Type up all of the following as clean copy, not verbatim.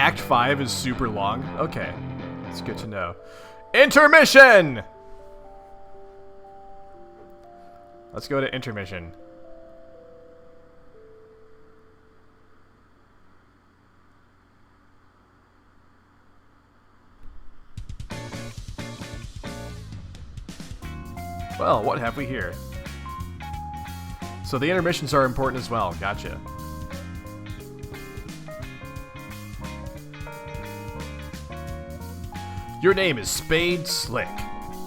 Act 5 is super long? Okay. It's good to know. Intermission! Let's go to intermission. Well, what have we here? So the intermissions are important as well. Gotcha. Your name is Spade Slick.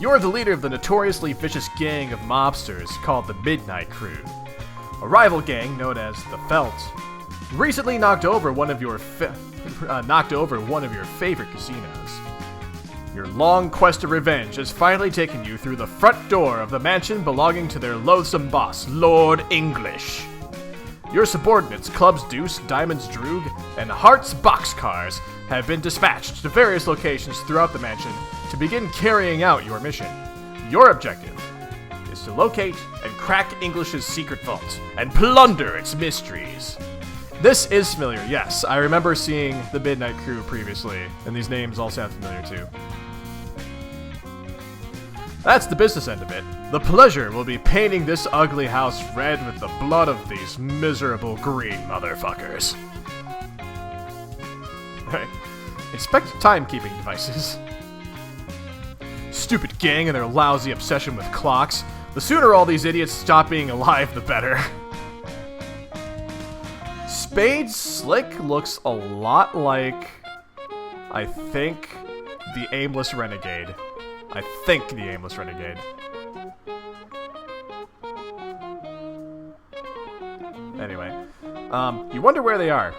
You're the leader of the notoriously vicious gang of mobsters called the Midnight Crew. A rival gang known as the Felt recently knocked over one of your favorite casinos. Your long quest of revenge has finally taken you through the front door of the mansion belonging to their loathsome boss, Lord English. Your subordinates, Clubs Deuce, Diamonds Droog, and Hearts Boxcars, have been dispatched to various locations throughout the mansion to begin carrying out your mission. Your objective is to locate and crack English's secret vault and plunder its mysteries. This is familiar, yes. I remember seeing the Midnight Crew previously, and these names all sound familiar too. That's the business end of it. The pleasure will be painting this ugly house red with the blood of these miserable green motherfuckers. Hey, inspect timekeeping devices. Stupid gang and their lousy obsession with clocks. The sooner all these idiots stop being alive, the better. Spade Slick looks a lot like, I think, the Aimless Renegade. Anyway, you wonder where they are.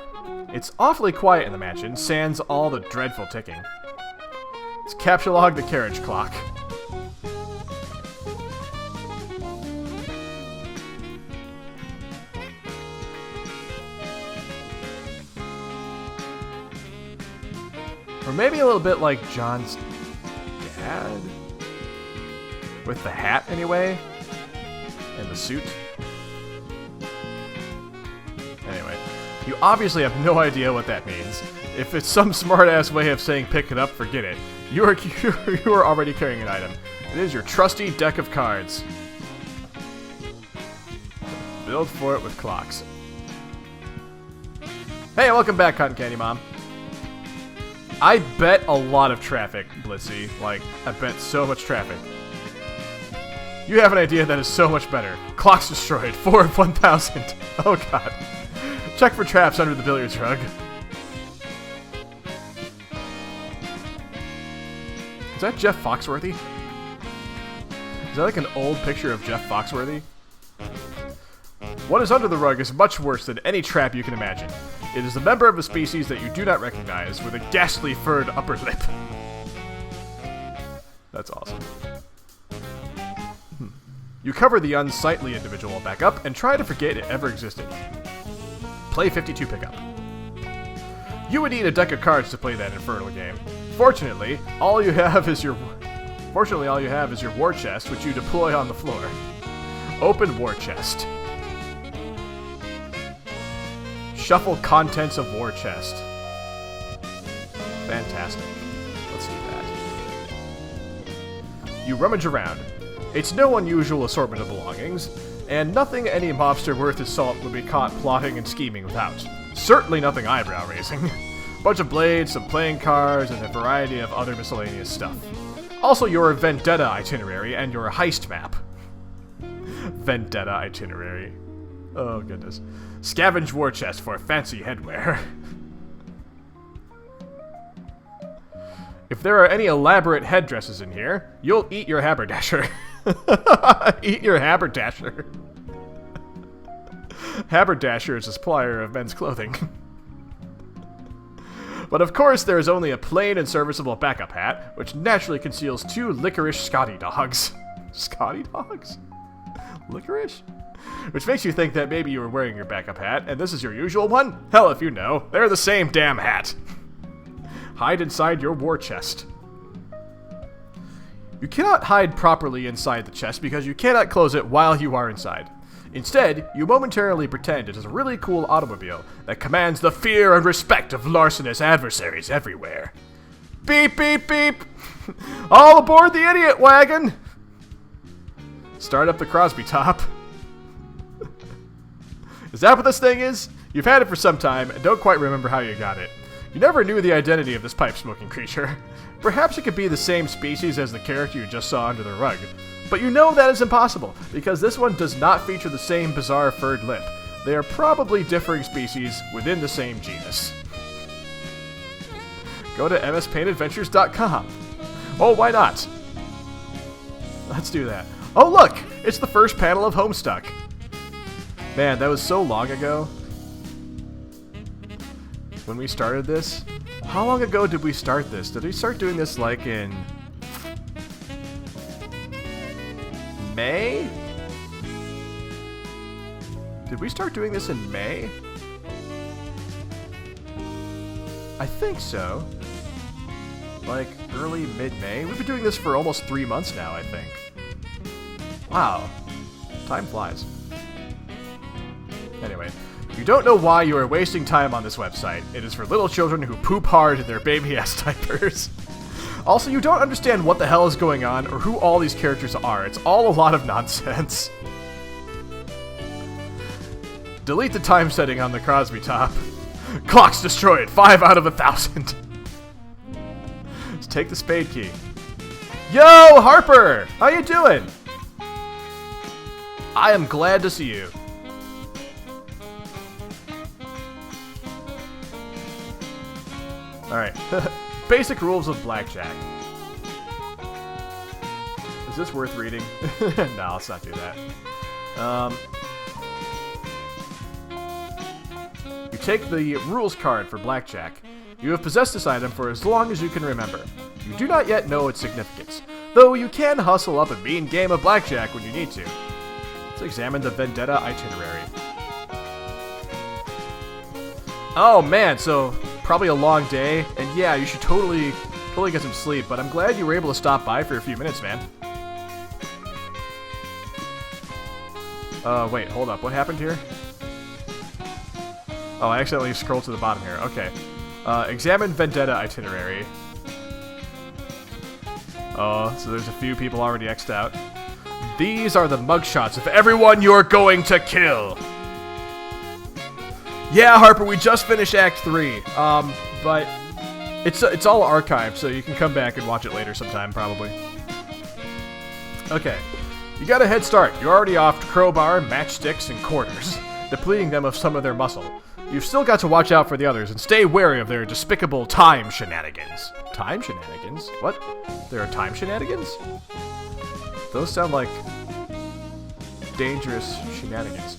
It's awfully quiet in the mansion, sans all the dreadful ticking. Let's captchalogue the carriage clock. Or maybe a little bit like John's dad? With the hat, anyway? And the suit? Anyway, you obviously have no idea what that means. If it's some smart-ass way of saying pick it up, forget it. You are already carrying an item. It is your trusty deck of cards. Build for it with clocks. Hey, welcome back, Cotton Candy Mom. I bet a lot of traffic, Blitzy. Like, I bet so much traffic. You have an idea that is so much better. Clocks destroyed. 4 of 1,000. Oh, God. Check for traps under the billiards rug. Is that Jeff Foxworthy? Is that like an old picture of Jeff Foxworthy? What is under the rug is much worse than any trap you can imagine. It is a member of a species that you do not recognize with a ghastly furred upper lip. That's awesome. You cover the unsightly individual back up and try to forget it ever existed. Play 52 pickup. You would need a deck of cards to play that infernal game. Fortunately, all you have is your war chest, which you deploy on the floor. Open war chest. Shuffle contents of war chest. Fantastic. Let's do that. You rummage around. It's no unusual assortment of belongings, and nothing any mobster worth his salt would be caught plotting and scheming without. Certainly nothing eyebrow-raising. Bunch of blades, some playing cards, and a variety of other miscellaneous stuff. Also your vendetta itinerary and your heist map. Vendetta itinerary. Oh, goodness. Scavenge war chest for fancy headwear. If there are any elaborate headdresses in here, you'll eat your haberdasher. Eat your haberdasher. Haberdasher is a supplier of men's clothing. But of course, there is only a plain and serviceable backup hat, which naturally conceals 2 licorice Scotty dogs. Scotty dogs? Licorice? Which makes you think that maybe you were wearing your backup hat, and this is your usual one? Hell if you know. They're the same damn hat. Hide inside your war chest. You cannot hide properly inside the chest because you cannot close it while you are inside. Instead, you momentarily pretend it is a really cool automobile that commands the fear and respect of larcenous adversaries everywhere. Beep, beep, beep! All aboard the idiot wagon! Start up the Crosby top. Is that what this thing is? You've had it for some time and don't quite remember how you got it. You never knew the identity of this pipe-smoking creature. Perhaps it could be the same species as the character you just saw under the rug. But you know that is impossible, because this one does not feature the same bizarre furred lip. They are probably differing species within the same genus. Go to mspaintadventures.com. Oh, why not? Let's do that. Oh, look! It's the first panel of Homestuck. Man, that was so long ago. When we started this? How long ago did we start this? Did we start doing this like in May? Did we start doing this in May? I think so. Like early mid-May? We've been doing this for almost 3 months now, I think. Wow. Time flies. Anyway, you don't know why you are wasting time on this website. It is for little children who poop hard in their baby-ass diapers. Also, you don't understand what the hell is going on or who all these characters are. It's all a lot of nonsense. Delete the time setting on the Crosby top. Clock's destroyed. 5 out of 1,000. Let's take the spade key. Yo, Harper! How you doing? I am glad to see you. Alright. Basic rules of blackjack. Is this worth reading? No, let's not do that. You take the rules card for blackjack. You have possessed this item for as long as you can remember. You do not yet know its significance, though you can hustle up a mean game of blackjack when you need to. Let's examine the Vendetta itinerary. Oh man, so probably a long day, and yeah, you should totally get some sleep, but I'm glad you were able to stop by for a few minutes, man. Wait, hold up, what happened here? Oh, I accidentally scrolled to the bottom here, okay. Examine Vendetta itinerary. Oh, so there's a few people already X'd out. These are the mugshots of everyone you're going to kill! Yeah, Harper, we just finished Act 3, but it's all archived, so you can come back and watch it later sometime, probably. Okay, you got a head start. You're already off to crowbar, matchsticks, and quarters, depleting them of some of their muscle. You've still got to watch out for the others and stay wary of their despicable time shenanigans. Time shenanigans? What? There are time shenanigans? Those sound like dangerous shenanigans.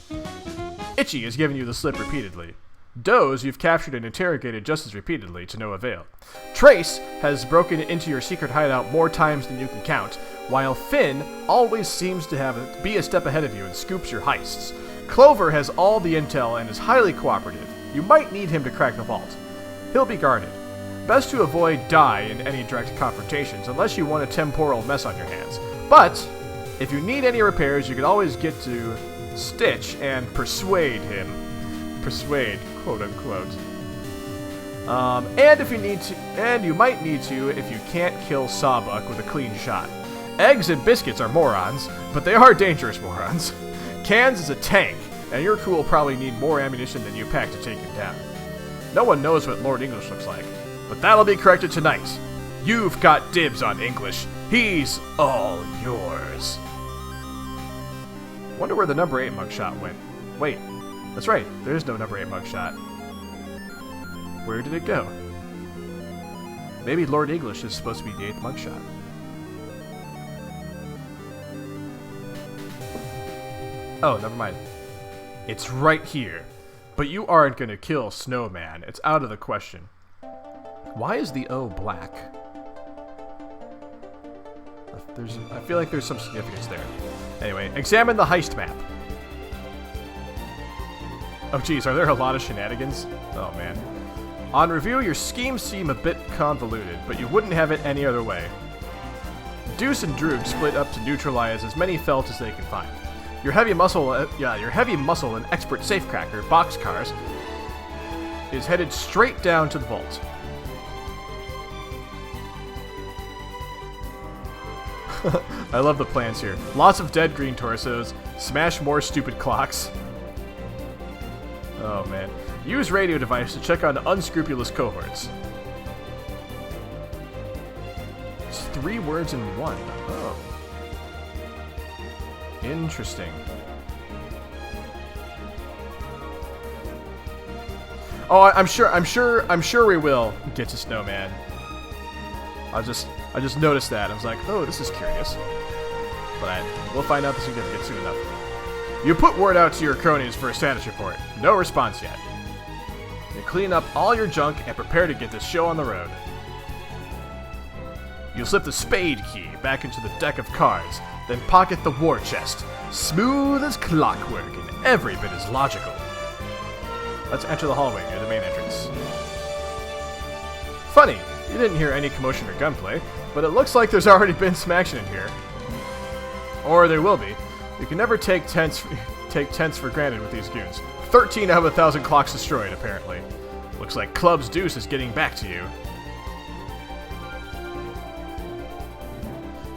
Itchy has given you the slip repeatedly. Doze you've captured and interrogated just as repeatedly, to no avail. Trace has broken into your secret hideout more times than you can count, while Finn always seems to be a step ahead of you and scoops your heists. Clover has all the intel and is highly cooperative. You might need him to crack the vault. He'll be guarded. Best to avoid die in any direct confrontations unless you want a temporal mess on your hands. But if you need any repairs, you can always get to Stitch and persuade him. Persuade, quote unquote. And if you need to, and you might need to if you can't kill Sawbuck with a clean shot. Eggs and biscuits are morons, but they are dangerous morons. Cans is a tank, and your crew will probably need more ammunition than you pack to take him down. No one knows what Lord English looks like, but that'll be corrected tonight. You've got dibs on English. He's all yours. Wonder where the number 8 mugshot went. Wait, that's right, there is no number 8 mugshot. Where did it go? Maybe Lord English is supposed to be the 8th mugshot. Oh, never mind. It's right here. But you aren't gonna kill Snowman. It's out of the question. Why is the O black? I feel like there's some significance there. Anyway, examine the heist map. Oh geez, are there a lot of shenanigans? Oh man. On review, your schemes seem a bit convoluted, but you wouldn't have it any other way. Deuce and Droog split up to neutralize as many felt as they could find. Your heavy muscle and expert safecracker, Boxcars, is headed straight down to the vault. I love the plans here. Lots of dead green torsos. Smash more stupid clocks. Oh man. Use radio device to check on unscrupulous cohorts. It's 3 words in one. Oh. Interesting. Oh, I'm sure we will get to Snowman. I just noticed that. I was like, oh, this is curious. But we'll find out the significance soon enough. You put word out to your cronies for a status report. No response yet. You clean up all your junk and prepare to get this show on the road. You'll slip the spade key back into the deck of cards, then pocket the war chest. Smooth as clockwork and every bit as logical. Let's enter the hallway near the main entrance. Funny, you didn't hear any commotion or gunplay, but it looks like there's already been some action in here. Or there will be. You can never take tense for granted with these goons. 13 out of 1,000 clocks destroyed, apparently. Looks like Club's Deuce is getting back to you.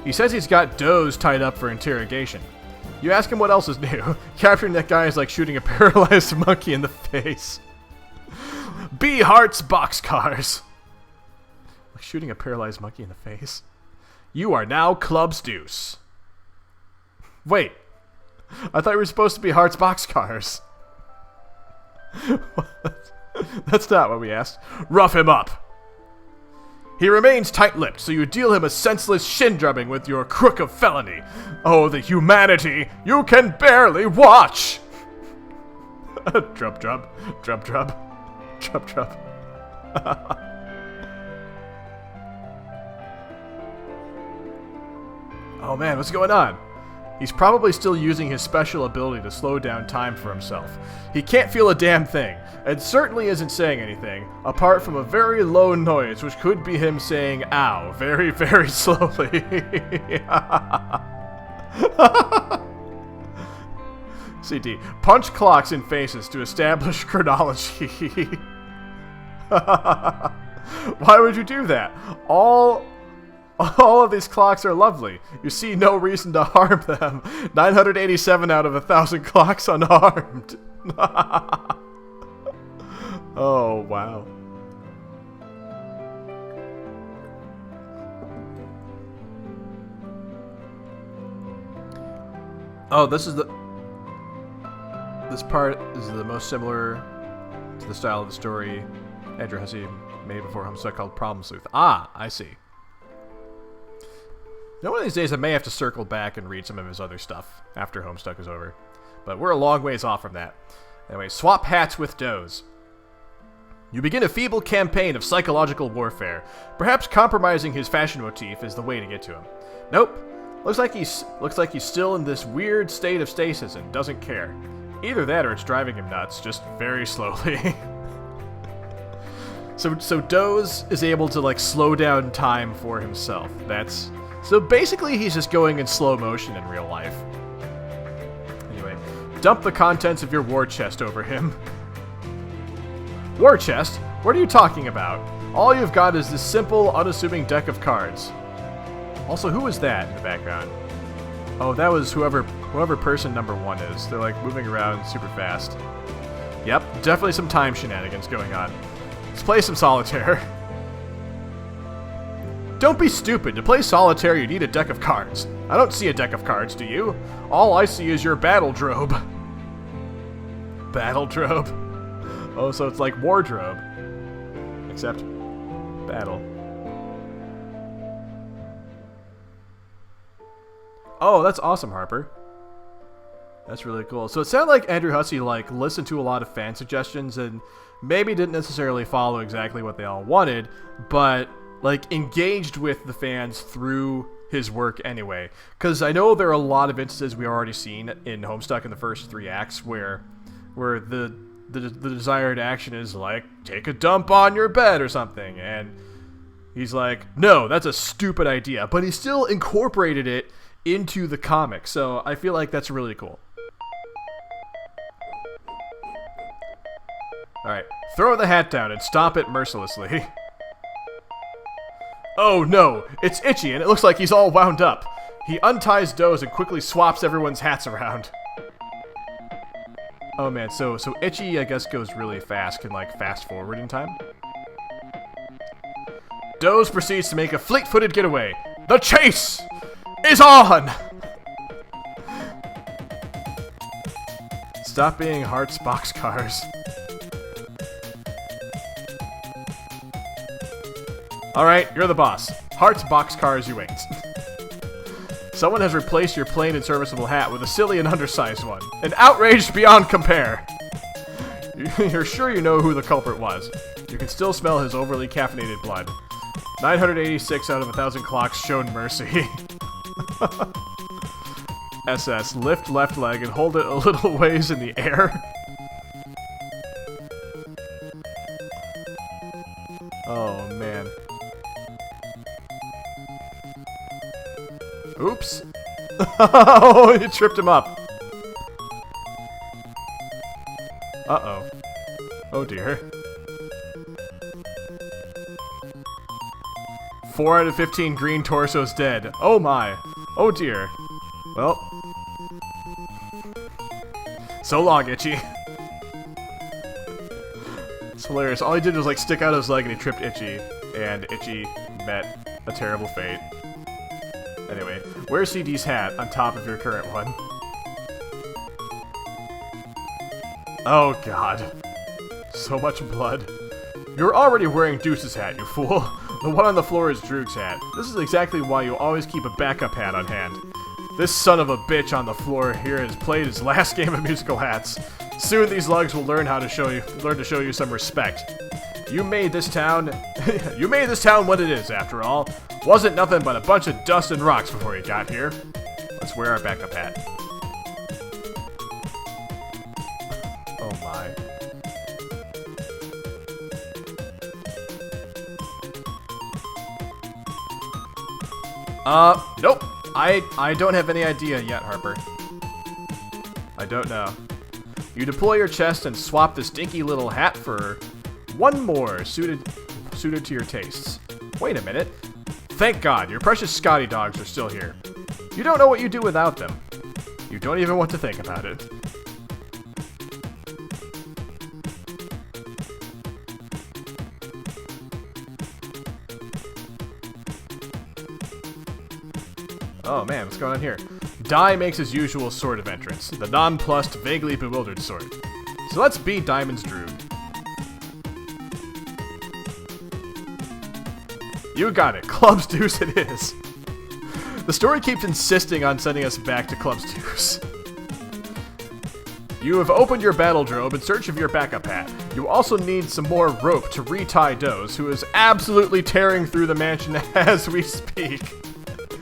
He says he's got Doze tied up for interrogation. You ask him what else is new. Capturing that guy is like shooting a paralyzed monkey in the face. B Heart's Boxcars. Like shooting a paralyzed monkey in the face. You are now Club's Deuce. Wait. I thought we were supposed to be Heart's Boxcars. That's not what we asked. Rough him up. He remains tight-lipped, so you deal him a senseless shin-drubbing with your crook of felony. Oh, the humanity you can barely watch! Drub, drub, drub, drub, drub, drub. Oh man, what's going on? He's probably still using his special ability to slow down time for himself. He can't feel a damn thing, and certainly isn't saying anything, apart from a very low noise, which could be him saying ow very, very slowly. CT. Punch clocks in faces to establish chronology. Why would you do that? All of these clocks are lovely. You see no reason to harm them. 987 out of 1,000 clocks unharmed. Oh, wow. Oh, this part is the most similar to the style of the story Andrew Hussey made before Homestuck called Problem Sleuth. Ah, I see. Now, one of these days I may have to circle back and read some of his other stuff after Homestuck is over. But we're a long ways off from that. Anyway, swap hats with Doze. You begin a feeble campaign of psychological warfare. Perhaps compromising his fashion motif is the way to get to him. Nope. Looks like he's still in this weird state of stasis and doesn't care. Either that or it's driving him nuts, just very slowly. So Doze is able to like slow down time for himself. So basically he's just going in slow motion in real life. Anyway, dump the contents of your war chest over him. War chest? What are you talking about? All you've got is this simple, unassuming deck of cards. Also, who is that in the background? Oh, that was whoever person number 1 is. They're like moving around super fast. Yep, definitely some time shenanigans going on. Let's play some solitaire. Don't be stupid. To play solitaire, you need a deck of cards. I don't see a deck of cards, do you? All I see is your battle drobe. Battle drobe? Oh, so it's like wardrobe. Except battle. Oh, that's awesome, Harper. That's really cool. So it sounded like Andrew Hussey like listened to a lot of fan suggestions and maybe didn't necessarily follow exactly what they all wanted, but like engaged with the fans through his work anyway. Because I know there are a lot of instances we've already seen in Homestuck in the first 3 acts where the desired action is like, take a dump on your bed or something, and he's like, no, that's a stupid idea, but he still incorporated it into the comic, so I feel like that's really cool. Alright, throw the hat down and stomp it mercilessly. Oh no, it's Itchy and it looks like he's all wound up. He unties Doze and quickly swaps everyone's hats around. Oh man, so Itchy I guess goes really fast, can like fast forward in time. Doze proceeds to make a fleet-footed getaway. The chase is on! Stop being Heart's boxcars. Alright, you're the boss. Heart's boxcars you ain't. Someone has replaced your plain and serviceable hat with a silly and undersized one. An outrage beyond compare! You're sure you know who the culprit was. You can still smell his overly caffeinated blood. 986 out of 1,000 clocks shown mercy. SS, lift left leg and hold it a little ways in the air. Oh, man. Oops. Oh, you tripped him up. Uh-oh. Oh, dear. 4 out of 15 green torsos dead. Oh, my. Oh, dear. Well. So long, Itchy. It's hilarious. All he did was, like, stick out his leg and he tripped Itchy. And Itchy met a terrible fate. Anyway, where's CD's hat on top of your current one? Oh, God. So much blood. You're already wearing Deuce's hat, you fool. The one on the floor is Droog's hat. This is exactly why you always keep a backup hat on hand. This son of a bitch on the floor here has played his last game of musical hats. Soon these lugs will learn to show you some respect. You made this town what it is, after all. Wasn't nothing but a bunch of dust and rocks before you got here. Let's wear our backup hat. Oh my. Nope. I don't have any idea yet, Harper. I don't know. You deploy your chest and swap this dinky little hat for one more suited to your tastes. Wait a minute. Thank God, your precious Scotty dogs are still here. You don't know what you'd do without them. You don't even want to think about it. Oh man, what's going on here? Dai makes his usual sort of entrance, the nonplussed, vaguely bewildered sort. So let's beat Diamond's Droog. You got it, Club's Deuce it is. The story keeps insisting on sending us back to Club's Deuce. You have opened your battle drobe in search of your backup hat. You also need some more rope to retie Doze, who is absolutely tearing through the mansion as we speak.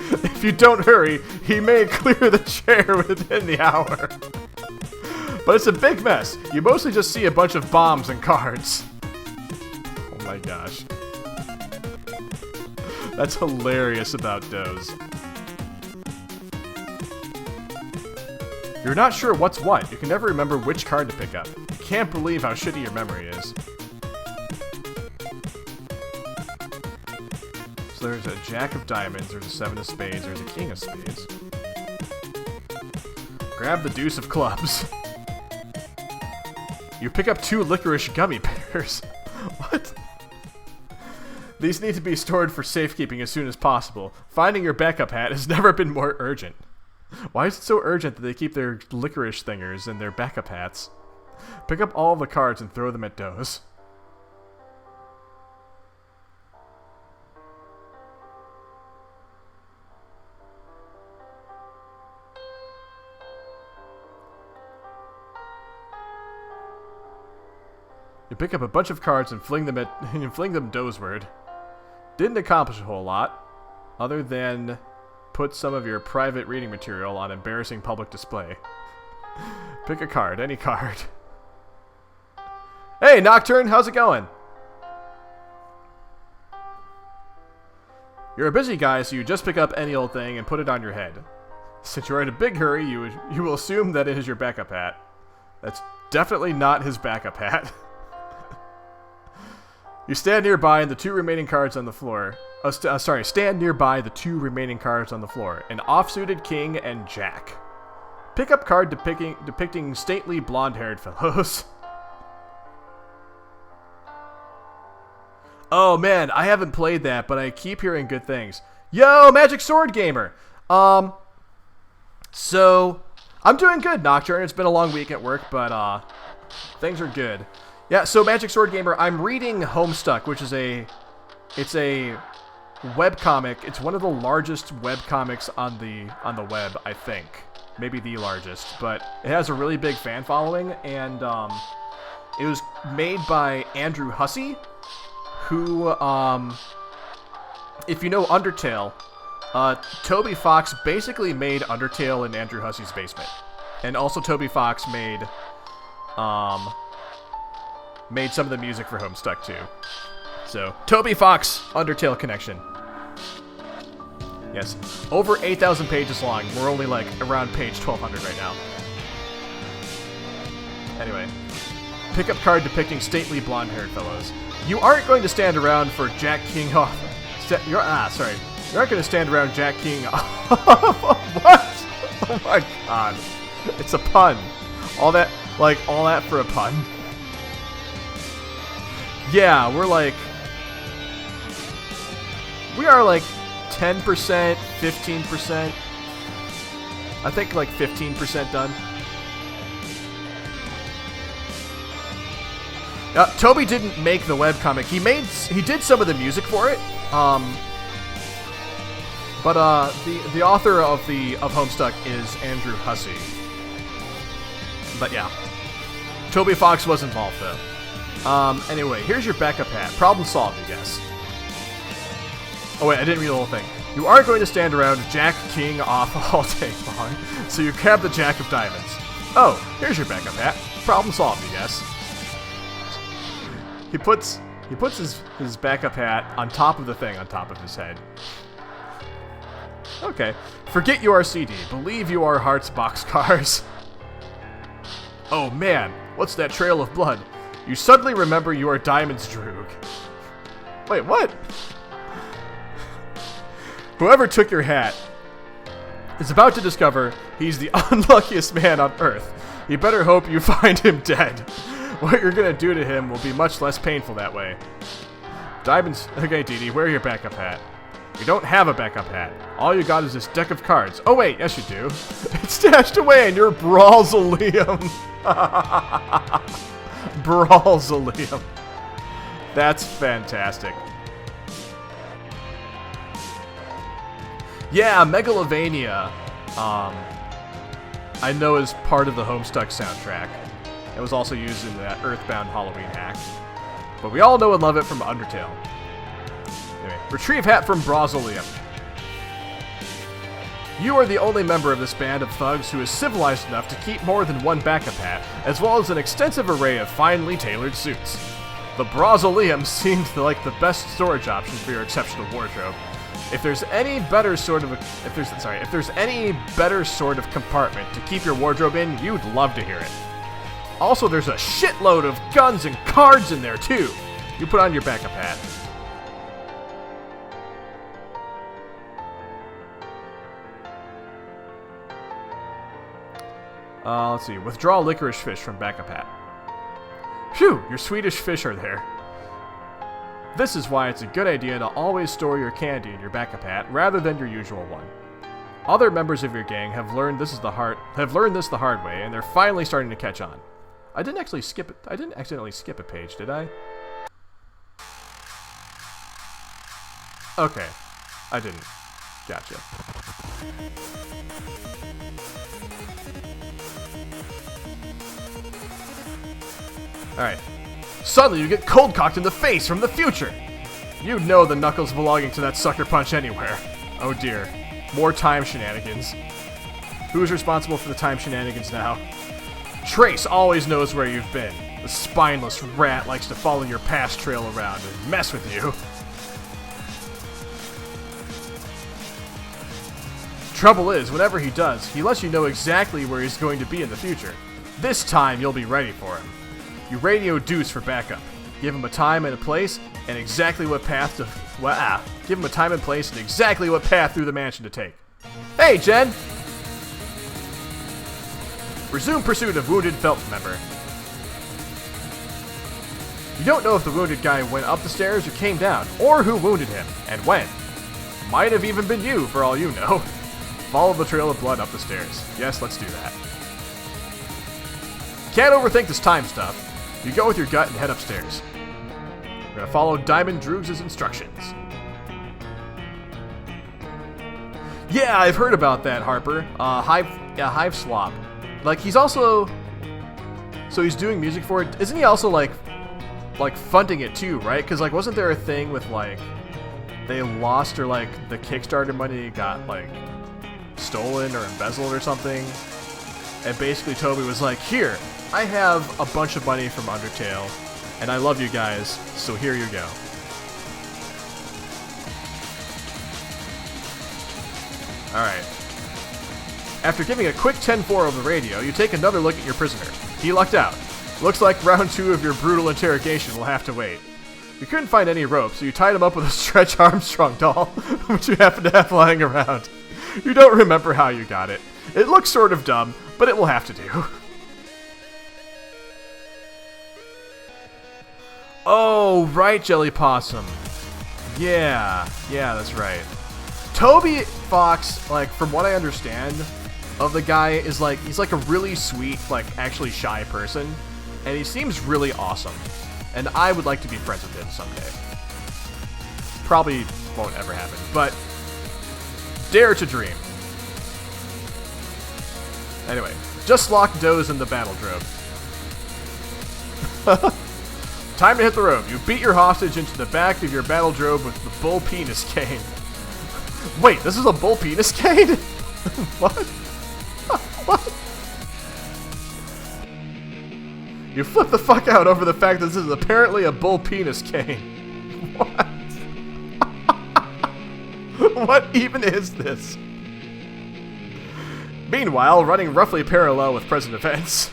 If you don't hurry, he may clear the chair within the hour. But it's a big mess. You mostly just see a bunch of bombs and cards. Oh my gosh. That's hilarious about Doze. You're not sure what's what. You can never remember which card to pick up. You can't believe how shitty your memory is. So there's a Jack of Diamonds, there's a 7 of Spades, there's a King of Spades. Grab the Deuce of Clubs. You pick up 2 licorice gummy bears. What? These need to be stored for safekeeping as soon as possible. Finding your backup hat has never been more urgent. Why is it so urgent that they keep their licorice thingers in their backup hats? Pick up all the cards and throw them at Doze. You pick up a bunch of cards and fling them Dozeward. Didn't accomplish a whole lot, other than put some of your private reading material on embarrassing public display. Pick a card, any card. Hey, Nocturne, how's it going? You're a busy guy, so you just pick up any old thing and put it on your head. Since you're in a big hurry, you will assume that it is your backup hat. That's definitely not his backup hat. You stand nearby and the two remaining cards on the floor. Stand nearby the two remaining cards on the floor. An offsuited king and jack. Pick up card depicting stately blonde-haired fellows. Oh man, I haven't played that, but I keep hearing good things. Yo, Magic Sword Gamer! So, I'm doing good, Nocturne. It's been a long week at work, but, things are good. Yeah, so Magic Sword Gamer, I'm reading Homestuck, which is it's a webcomic. It's one of the largest webcomics on the web, I think. Maybe the largest, but it has a really big fan following, and, it was made by Andrew Hussey, who, if you know Undertale, Toby Fox basically made Undertale in Andrew Hussey's basement. And also Toby Fox made some of the music for Homestuck too. So, Toby Fox, Undertale connection. Yes, over 8,000 pages long. We're only like around page 1200 right now. Anyway, pick up card depicting stately blonde-haired fellows. You aren't going to stand around for Jack King off. You aren't going to stand around Jack King off. What? Oh my god. It's a pun. All that for a pun. Yeah, we are like 10%, 15%. I think like 15% done. Toby didn't make the webcomic. He did some of the music for it. But the author of Homestuck is Andrew Hussey. But yeah, Toby Fox was involved though. Anyway, here's your backup hat. Problem solved, I guess. Oh wait, I didn't read the whole thing. You aren't going to stand around Jack King off all day long, so you grab the Jack of Diamonds. Oh, here's your backup hat. Problem solved, I guess. He puts his backup hat on top of the thing on top of his head. Okay. Forget you are CD. Believe you are Hearts boxcars. Oh man, what's that trail of blood? You suddenly remember you are Diamond's Droog. Wait, what? Whoever took your hat is about to discover he's the unluckiest man on Earth. You better hope you find him dead. What you're gonna do to him will be much less painful that way. Diamonds. Okay, Dee Dee, wear your backup hat. You don't have a backup hat. All you got is this deck of cards. Oh wait, yes you do. It's stashed away in your Brawlzolium. Brawlzolium. That's fantastic. Yeah, Megalovania, I know is part of the Homestuck soundtrack. It was also used in that Earthbound Halloween hack. But we all know and love it from Undertale. Anyway, retrieve hat from Brawlzolium. You are the only member of this band of thugs who is civilized enough to keep more than one backup hat, as well as an extensive array of finely tailored suits. The Brawlzolium seemed like the best storage option for your exceptional wardrobe. If there's any better sort of compartment to keep your wardrobe in, you'd love to hear it. Also, there's a shitload of guns and cards in there too. You put on your backup hat. Let's see. Withdraw licorice fish from backup hat. Phew, your Swedish fish are there. This is why it's a good idea to always store your candy in your backup hat rather than your usual one. Other members of your gang have learned this the hard way, and they're finally starting to catch on. I didn't accidentally skip a page, did I? Okay, I didn't. Gotcha. Alright. Suddenly you get cold-cocked in the face from the future! You'd know the knuckles belonging to that sucker punch anywhere. Oh dear. More time shenanigans. Who's responsible for the time shenanigans now? Trace always knows where you've been. The spineless rat likes to follow your past trail around and mess with you. Trouble is, whenever he does, he lets you know exactly where he's going to be in the future. This time, you'll be ready for him. You radio Deuce for backup. Give him a time and a place, and exactly what path to... give him a time and place and exactly what path through the mansion to take. Hey, Jen! Resume pursuit of wounded Felt member. You don't know if the wounded guy went up the stairs or came down, or who wounded him, and when. Might have even been you, for all you know. Follow the trail of blood up the stairs. Yes, let's do that. Can't overthink this time stuff. You go with your gut and head upstairs. We're gonna follow Diamond Droogs' instructions. Yeah, I've heard about that, Harper. Hive Swap. Like, he's also... So he's doing music for it. Isn't he also, like funding it too, right? Because, like, wasn't there a thing with, like, they lost or, like, the Kickstarter money got, like, stolen or embezzled or something? And basically Toby was like, here, I have a bunch of money from Undertale, and I love you guys, so here you go. Alright. After giving a quick 10-4 over the radio, you take another look at your prisoner. He lucked out. Looks like round 2 of your brutal interrogation will have to wait. You couldn't find any rope, so you tied him up with a Stretch Armstrong doll, which you happen to have lying around. You don't remember how you got it. It looks sort of dumb, but it will have to do. Oh, right, Jelly Possum. Yeah, that's right. Toby Fox, like, from what I understand of the guy, is like, he's like a really sweet, like, actually shy person. And he seems really awesome. And I would like to be friends with him someday. Probably won't ever happen, but dare to dream. Anyway, just lock does in the battle drove. Time to hit the road. You beat your hostage into the back of your battle drove with the bull penis cane. Wait, this is a bull penis cane? What? What? You flip the fuck out over the fact that this is apparently a bull penis cane. What? What even is this? Meanwhile, running roughly parallel with present events.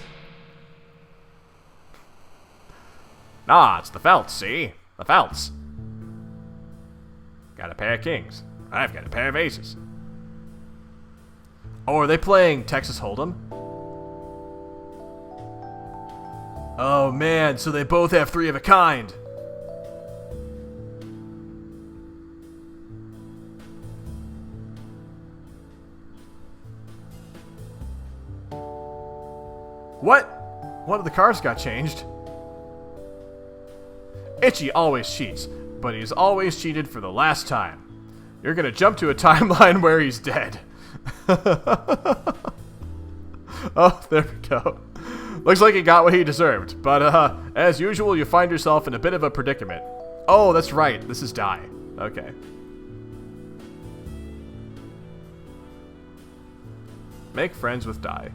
Nah, it's the Felts, see? The Felts. Got a pair of kings. I've got a pair of aces. Oh, are they playing Texas Hold'em? Oh man, so they both have 3 of a kind. What? One of the cards got changed. Itchy always cheats, but he's always cheated for the last time. You're gonna jump to a timeline where he's dead. Oh, there we go. Looks like he got what he deserved, but as usual, you find yourself in a bit of a predicament. Oh, that's right, this is Die. Okay. Make friends with Die.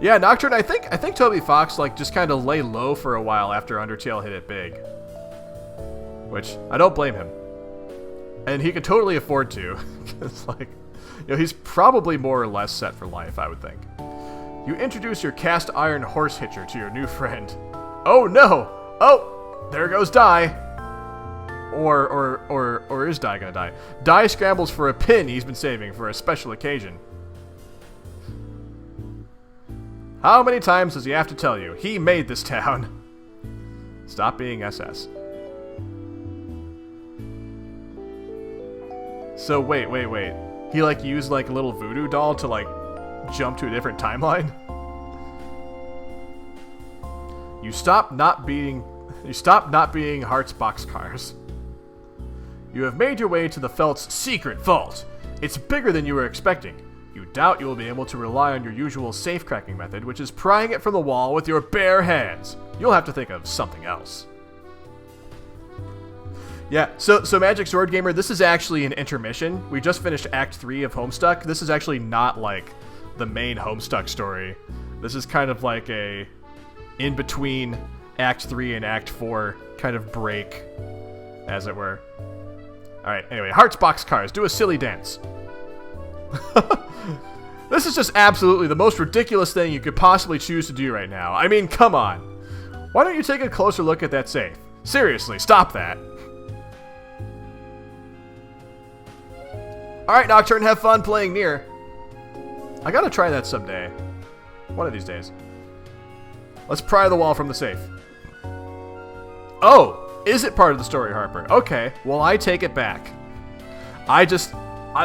Yeah, Nocturne, I think Toby Fox, like, just kind of lay low for a while after Undertale hit it big. Which, I don't blame him. And he could totally afford to. Because, like, you know, he's probably more or less set for life, I would think. You introduce your cast iron horse hitcher to your new friend. Oh no! Oh! There goes Die! Or is Die gonna die? Die scrambles for a pin he's been saving for a special occasion. How many times does he have to tell you? He made this town. Stop being SS. So wait. He like used like a little voodoo doll to like jump to a different timeline? You stop not being Heart's boxcars. You have made your way to the Felt's secret vault. It's bigger than you were expecting. You doubt you will be able to rely on your usual safe cracking method, which is prying it from the wall with your bare hands. You'll have to think of something else. Yeah, so Magic Sword Gamer, this is actually an intermission. We just finished Act 3 of Homestuck. This is actually not like the main Homestuck story. This is kind of like a in between Act 3 and Act 4 kind of break, as it were. Alright, anyway, Heart's boxcars, do a silly dance. This is just absolutely the most ridiculous thing you could possibly choose to do right now. I mean, come on. Why don't you take a closer look at that safe? Seriously, stop that. Alright, Nocturne, have fun playing Nier. I gotta try that someday. One of these days. Let's pry the wall from the safe. Oh! Is it part of the story, Harper? Okay, well, I take it back.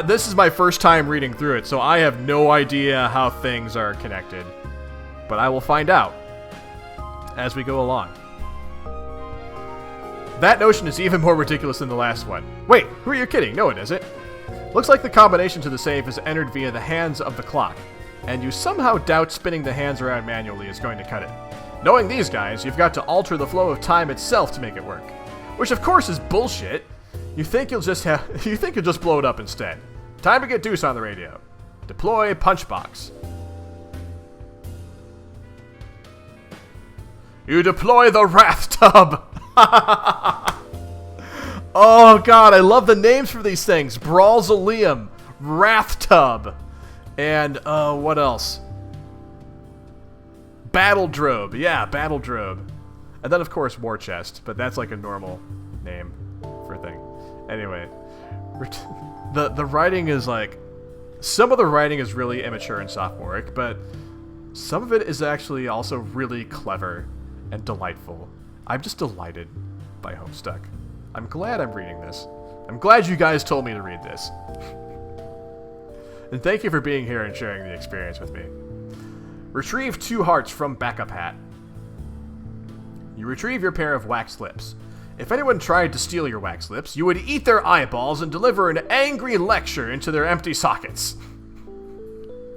This is my first time reading through it, so I have no idea how things are connected. But I will find out as we go along. That notion is even more ridiculous than the last one. Wait, who are you kidding? No, it isn't. Looks like the combination to the safe is entered via the hands of the clock, and you somehow doubt spinning the hands around manually is going to cut it. Knowing these guys, you've got to alter the flow of time itself to make it work. Which of course is bullshit. You think you'll just blow it up instead. Time to get Deuce on the radio. Deploy Punchbox. You deploy the Wrath Tub. Oh god, I love the names for these things. Brawlzolium, Wrath Tub, and what else? Battle Drobe. Yeah, Battle Drobe. And then of course War Chest, but that's like a normal name for a thing. Anyway, the writing is like, some of the writing is really immature and sophomoric, but some of it is actually also really clever and delightful. I'm just delighted by Homestuck. I'm glad I'm reading this. I'm glad you guys told me to read this. And thank you for being here and sharing the experience with me. Retrieve 2 hearts from Backup Hat. You retrieve your pair of wax lips. If anyone tried to steal your wax lips, you would eat their eyeballs and deliver an angry lecture into their empty sockets.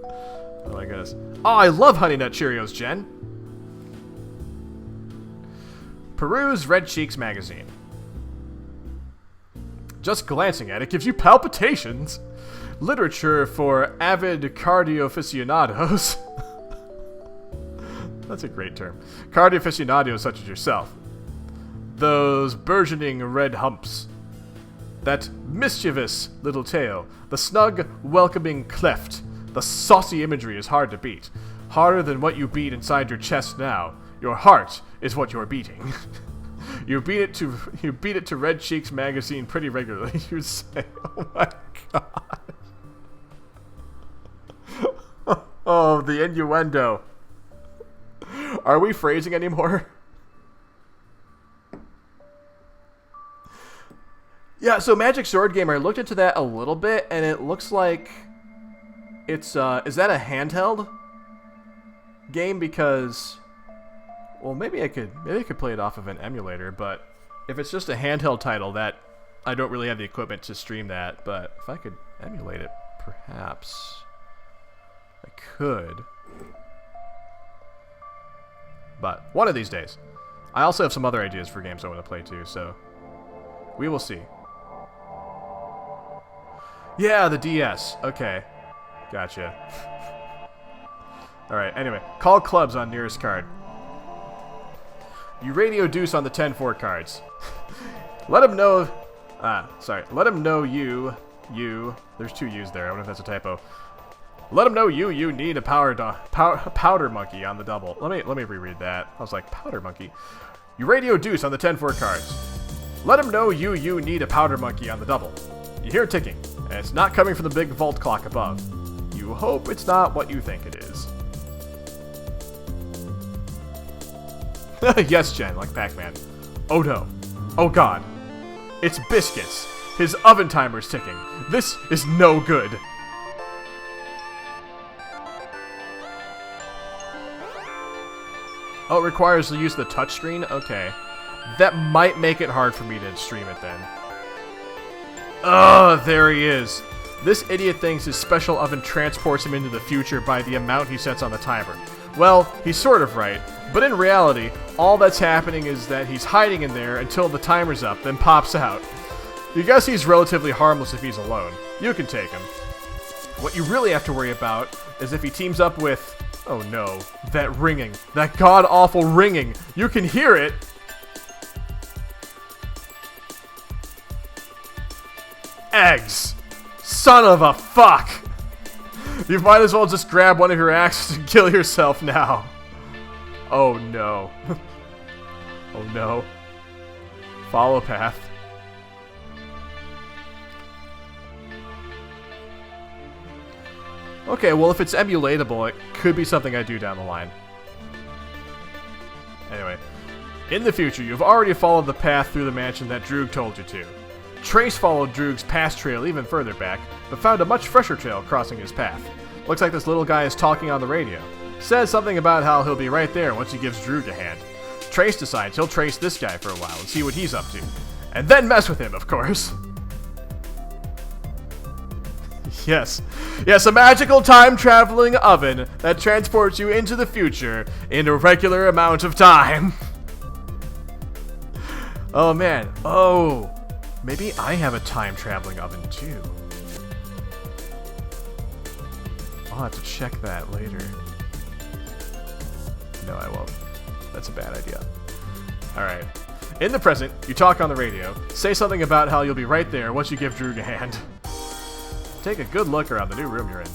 Oh, I guess. Oh, I love Honey Nut Cheerios, Jen. Peruse Red Cheeks magazine. Just glancing at it gives you palpitations. Literature for avid cardioaficionados. That's a great term. Cardioaficionados such as yourself. Those burgeoning red humps. That mischievous little tail. The snug, welcoming cleft. The saucy imagery is hard to beat. Harder than what you beat inside your chest now. Your heart is what you're beating. You beat it to Red Cheeks magazine pretty regularly, you'd say. Oh my god. Oh, the innuendo. Are we phrasing anymore? Yeah, so Magic Sword Gamer, I looked into that a little bit, and it looks like it's, is that a handheld game? Because, well, maybe I could play it off of an emulator, but if it's just a handheld title, that I don't really have the equipment to stream that, but if I could emulate it, perhaps I could. But one of these days. I also have some other ideas for games I want to play too, so we will see. Yeah, the DS. Okay. Gotcha. Alright, anyway. Call clubs on nearest card. You radio Deuce on the 10-4 cards. Let him know... Let him know you... There's 2 U's there. I wonder if that's a typo. Let him know you need a powder monkey on the double. Let me reread that. I was like, powder monkey. You radio Deuce on the 10-4 cards. Let him know you need a powder monkey on the double. You hear ticking, and it's not coming from the big vault clock above. You hope it's not what you think it is. Yes, Jen, like Pac-Man. Oh no. Oh god. It's Biscuits. His oven timer's ticking. This is no good. Oh, it requires the use of the touchscreen? Okay. That might make it hard for me to stream it then. Ugh, there he is. This idiot thinks his special oven transports him into the future by the amount he sets on the timer. Well, he's sort of right, but in reality, all that's happening is that he's hiding in there until the timer's up, then pops out. You guess he's relatively harmless if he's alone. You can take him. What you really have to worry about is if he teams up with... Oh no, that ringing. That god-awful ringing. You can hear it. Eggs. Son of a fuck. You might as well just grab one of your axes and kill yourself now. Oh no. Oh no. Follow path. Okay, well if it's emulatable, it could be something I do down the line. Anyway, in the future, you've already followed the path through the mansion that Droog told you to. Trace followed Droog's past trail even further back, but found a much fresher trail crossing his path. Looks like this little guy is talking on the radio. Says something about how he'll be right there once he gives Droog a hand. Trace decides he'll trace this guy for a while and see what he's up to. And then mess with him, of course. Yes. Yes, a magical time-traveling oven that transports you into the future in a regular amount of time. Oh, man. Oh. Maybe I have a time-traveling oven, too. I'll have to check that later. No, I won't. That's a bad idea. Alright. In the present, you talk on the radio. Say something about how you'll be right there once you give Droog a hand. Take a good look around the new room you're in.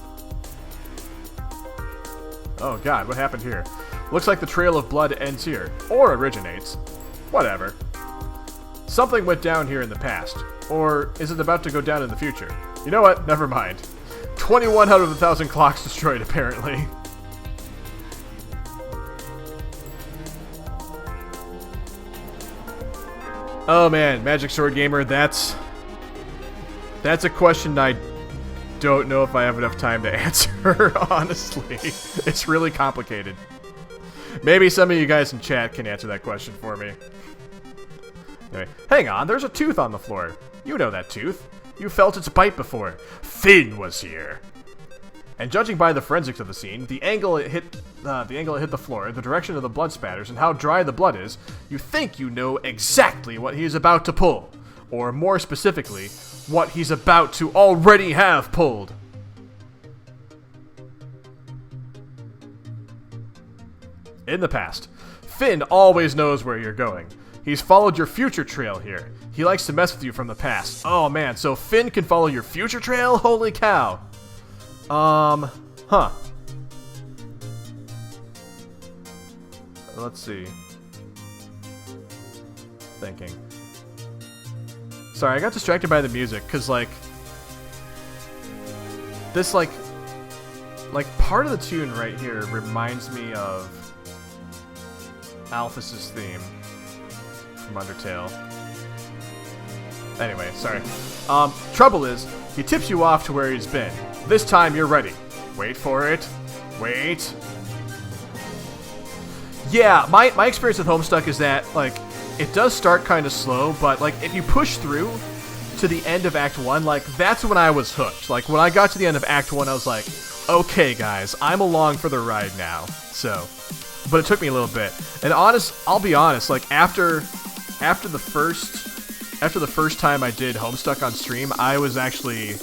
Oh god, what happened here? Looks like the trail of blood ends here. Or originates. Whatever. Something went down here in the past. Or is it about to go down in the future? You know what? Never mind. 21 out of 1,000 clocks destroyed, apparently. Oh man, Magic Sword Gamer, that's a question I don't know if I have enough time to answer, honestly. It's really complicated. Maybe some of you guys in chat can answer that question for me. Anyway, hang on, there's a tooth on the floor. You know that tooth. You felt its bite before. Finn was here. And judging by the forensics of the scene, the angle it hit the floor, the direction of the blood spatters, and how dry the blood is, you think you know exactly what he is about to pull. Or more specifically, what he's about to already have pulled. In the past, Finn always knows where you're going. He's followed your future trail here. He likes to mess with you from the past. Oh man, so Finn can follow your future trail? Holy cow. Huh. Let's see. Thinking. Sorry, I got distracted by the music, because, like, this, like, part of the tune right here reminds me of Alphys's theme from Undertale. Anyway, sorry. Trouble is, he tips you off to where he's been. This time you're ready. Wait for it. Wait. Yeah, my experience with Homestuck is that, like, it does start kind of slow, but, like, if you push through to the end of Act 1, like, that's when I was hooked. Like, when I got to the end of Act 1, I was like, okay, guys, I'm along for the ride now. So, but it took me a little bit. And I'll be honest, like, after the first time I did Homestuck on stream, I was actually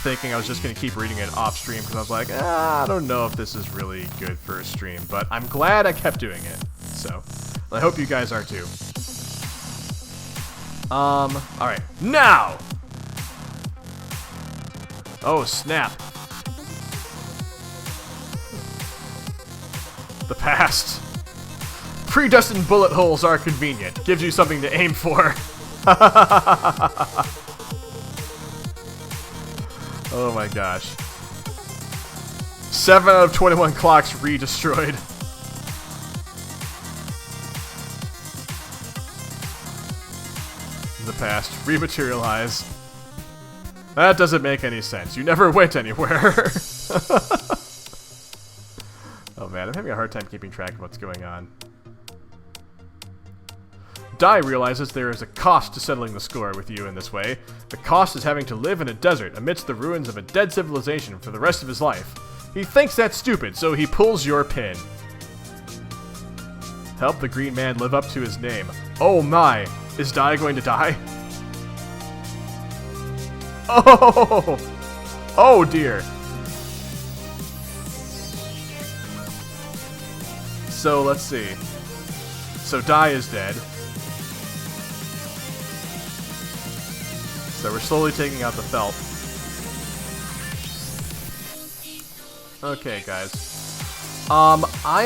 thinking I was just going to keep reading it off stream, because I was like, I don't know if this is really good for a stream, but I'm glad I kept doing it. So, I hope you guys are too. Alright, now! Oh, snap. The past. Predestined bullet holes are convenient. Gives you something to aim for. Oh my gosh. 7 out of 21 clocks re-destroyed. The past. Rematerialize. That doesn't make any sense. You never went anywhere. Oh man, I'm having a hard time keeping track of what's going on. Dai realizes there is a cost to settling the score with you in this way. The cost is having to live in a desert amidst the ruins of a dead civilization for the rest of his life. He thinks that's stupid, so he pulls your pin. Help the green man live up to his name. Oh my! Is Dai going to die? Oh! Oh dear. So, let's see. So Dai is dead. So we're slowly taking out the felt. Okay, guys. I